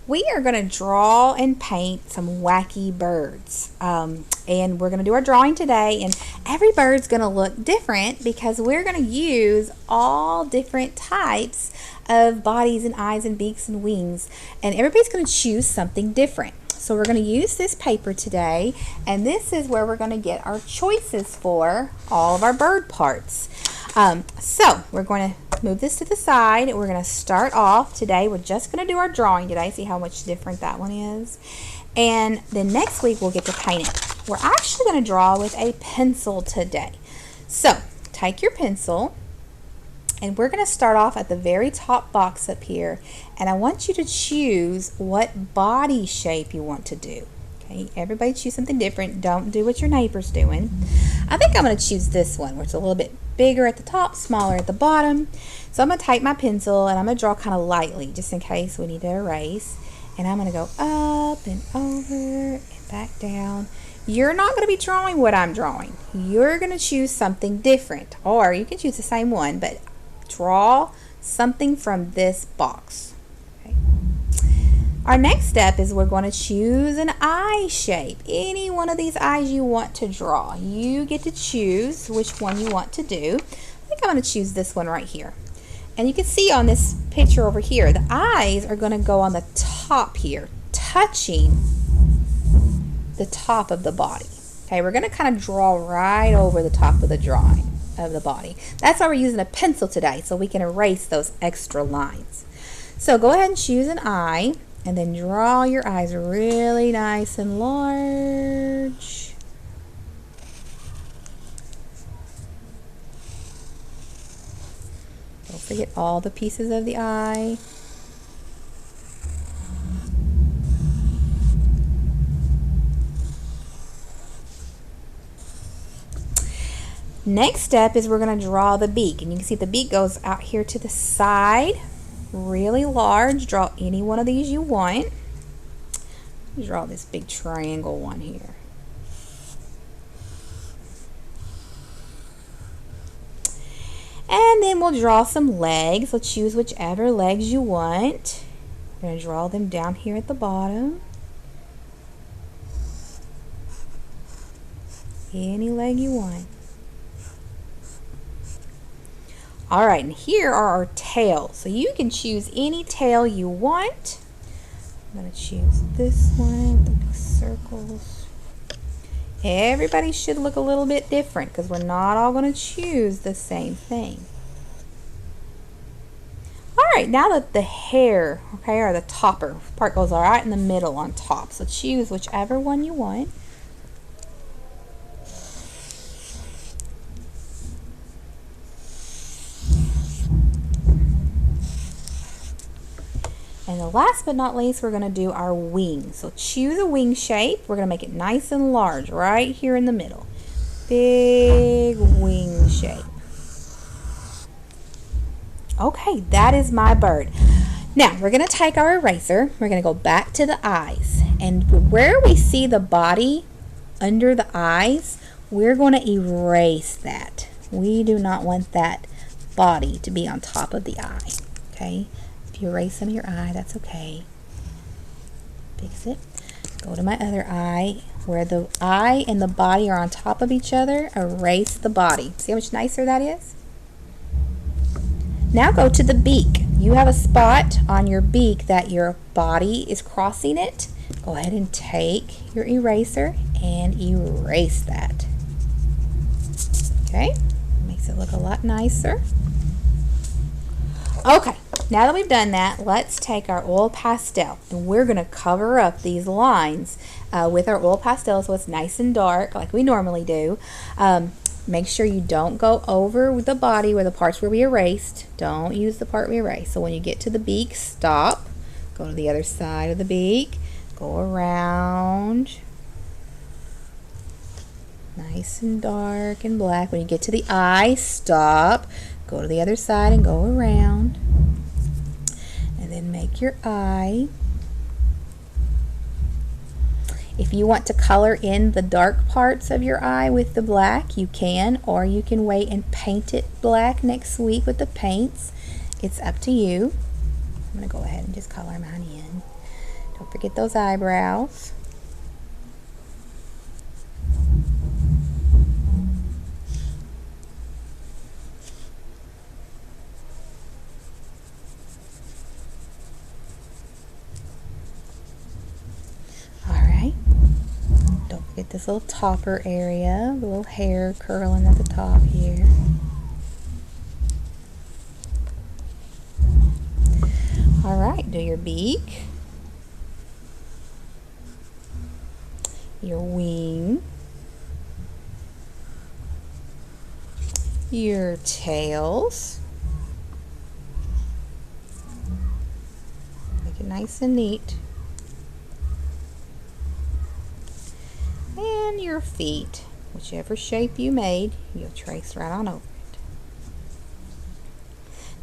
we are going to draw and paint some wacky birds. And we're going to do our drawing today, and every bird's going to look different because we're going to use all different types of bodies and eyes and beaks and wings, and everybody's going to choose something different. So we're going to use this paper today, and this is where we're going to get our choices for all of our bird parts. So we're going to move this to the side. We're going to start off today. We're just going to do our drawing today, see how much different that one is. And then next week we'll get to paint it. We're actually going to draw with a pencil today. So take your pencil, and we're going to start off at the very top box up here, and I want you to choose what body shape you want to do. Okay, everybody choose something different. Don't do what your neighbor's doing. I think I'm going to choose this one where it's a little bit bigger at the top, smaller at the bottom. So I'm going to take my pencil and I'm going to draw kind of lightly just in case we need to erase. And I'm going to go up and over and back down. You're not going to be drawing what I'm drawing. You're going to choose something different, or you can choose the same one, but draw something from this box. Okay. Our next step is we're going to choose an eye shape. Any one of these eyes you want to draw. You get to choose which one you want to do. I think I'm going to choose this one right here. And you can see on this picture over here, the eyes are going to go on the top here, touching the top of the body. Okay, we're going to kind of draw right over the top of the drawing of the body. That's why we're using a pencil today, so we can erase those extra lines. So go ahead and choose an eye, and then draw your eyes really nice and large. Don't forget all the pieces of the eye. Next step is we're going to draw the beak, and you can see the beak goes out here to the side, really large. Draw any one of these you want. Draw this big triangle one here. And then we'll draw some legs. So choose whichever legs you want. We're going to draw them down here at the bottom. Any leg you want. Alright, and here are our tails. So you can choose any tail you want. I'm going to choose this one with the big circles. Everybody should look a little bit different because we're not all going to choose the same thing. Alright, now that the hair, okay, or the topper part goes right in the middle on top. So choose whichever one you want. And the last but not least, we're going to do our wings. So choose a wing shape. We're going to make it nice and large right here in the middle. Big wing shape. Okay, that is my bird. Now, we're going to take our eraser. We're going to go back to the eyes. And where we see the body under the eyes, we're going to erase that. We do not want that body to be on top of the eye. Okay? If you erase some of your eye, that's okay. Fix it. Go to my other eye. Where the eye and the body are on top of each other, erase the body. See how much nicer that is? Now go to the beak. You have a spot on your beak that your body is crossing it. Go ahead and take your eraser and erase that. Okay? Makes it look a lot nicer. Okay, now that we've done that, let's take our oil pastel, and we're going to cover up these lines with our oil pastel so it's nice and dark like we normally do. Make sure you don't go over the body where the parts where we erased. Don't use the part we erased. So when you get to the beak, stop. Go to the other side of the beak. Go around. Nice and dark and black. When you get to the eye, stop. Go to the other side and go around. And then make your eye. If you want to color in the dark parts of your eye with the black, you can, or you can wait and paint it black next week with the paints. It's up to you. I'm going to go ahead and just color mine in. Don't forget those eyebrows. Alright. Don't forget this little topper area, the little hair curling at the top here. Alright, do your beak, your wing, your tails. Make it nice and neat. And your feet, whichever shape you made, you'll trace right on over it.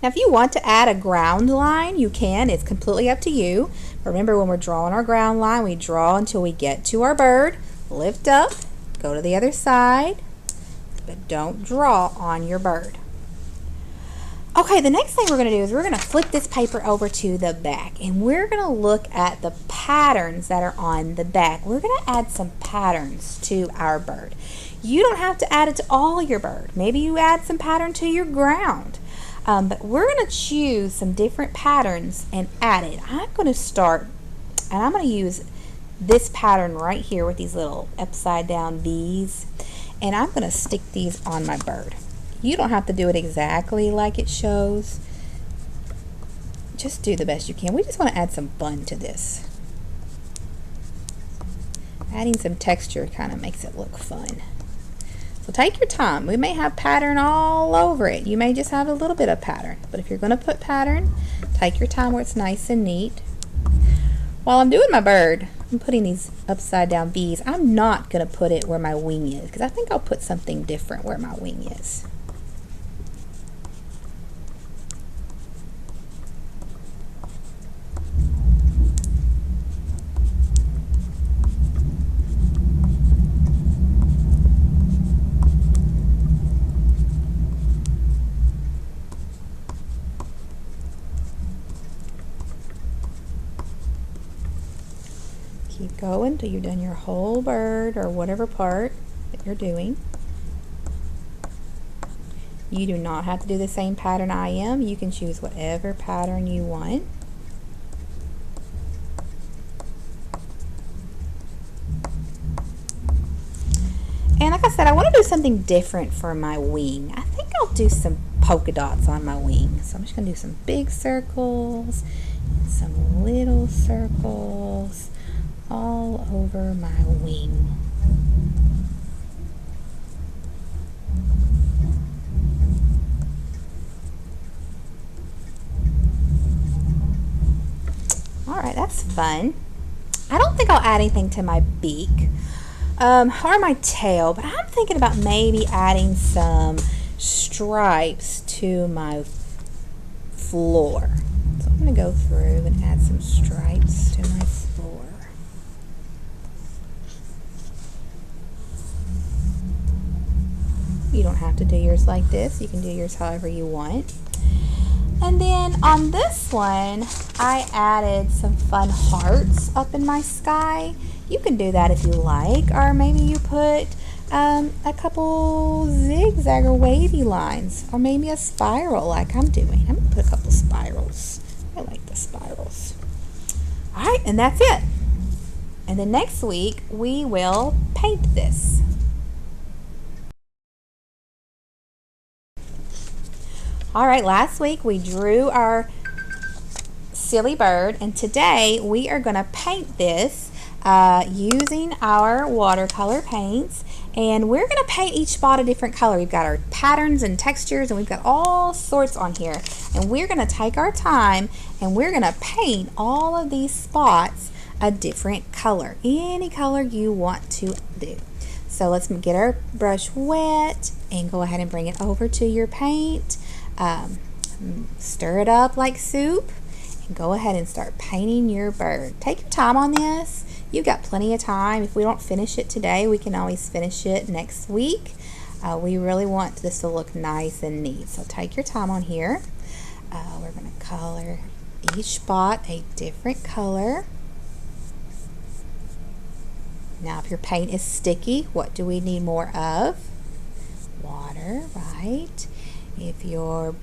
Now if you want to add a ground line, you can. It's completely up to you. Remember, when we're drawing our ground line, we draw until we get to our bird, lift up, go to the other side, but don't draw on your bird. Okay, the next thing we're going to do is we're going to flip this paper over to the back, and we're going to look at the patterns that are on the back. We're going to add some patterns to our bird. You don't have to add it to all your bird. Maybe you add some pattern to your ground. But we're going to choose some different patterns and add it. I'm going to start, and I'm going to use this pattern right here with these little upside down bees, and I'm going to stick these on my bird. You don't have to do it exactly like it shows. Just do the best you can. We just want to add some fun to this. Adding some texture kind of makes it look fun. So take your time. We may have pattern all over it. You may just have a little bit of pattern. But if you're going to put pattern, take your time where it's nice and neat. While I'm doing my bird, I'm putting these upside down bees. I'm not going to put it where my wing is, because I think I'll put something different where my wing is. Keep going until you've done your whole bird or whatever part that you're doing. You do not have to do the same pattern I am. You can choose whatever pattern you want. And like I said, I want to do something different for my wing. I think I'll do some polka dots on my wing. So I'm just going to do some big circles and some little circles all over my wing. Alright, that's fun. I don't think I'll add anything to my beak or my tail, but I'm thinking about maybe adding some stripes to my floor. So I'm going to go through and add some stripes to my floor. You don't have to do yours like this. You can do yours however you want. And then on this one, I added some fun hearts up in my sky. You can do that if you like, or maybe you put a couple zigzag or wavy lines, or maybe a spiral like I'm doing. I'm going to put a couple spirals. I like the spirals. Alright, and that's it. And then next week, we will paint this. Alright, last week we drew our silly bird, and today we are going to paint this using our watercolor paints, and we're going to paint each spot a different color. We've got our patterns and textures, and we've got all sorts on here, and we're going to take our time and we're going to paint all of these spots a different color, any color you want to do. So let's get our brush wet and go ahead and bring it over to your paint. Stir it up like soup and go ahead and start painting your bird. Take your time on this. You've got plenty of time. If we don't finish it today, we can always finish it next week. We really want this to look nice and neat, so take your time on here. We're going to color each spot a different color. Now if your paint is sticky, what do we need more of? Water, right? If your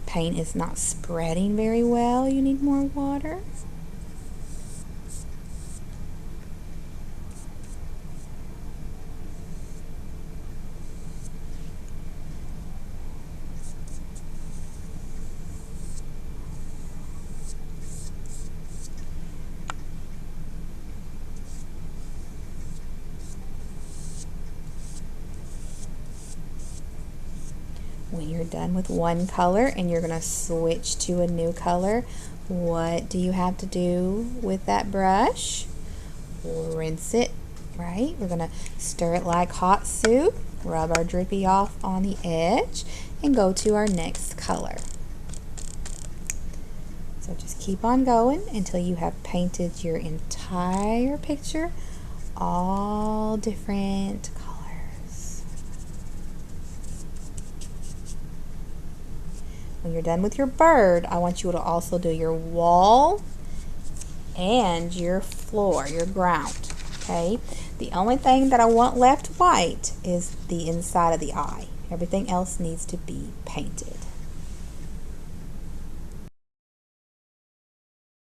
paint is not spreading very well, you need more water. When you're done with one color and you're going to switch to a new color, what do you have to do with that brush? Rinse it, right? We're going to stir it like hot soup, rub our drippy off on the edge, and go to our next color. So just keep on going until you have painted your entire picture, all different colors. When you're done with your bird, I want you to also do your wall and your floor, your ground, okay? The only thing that I want left white is the inside of the eye. Everything else needs to be painted.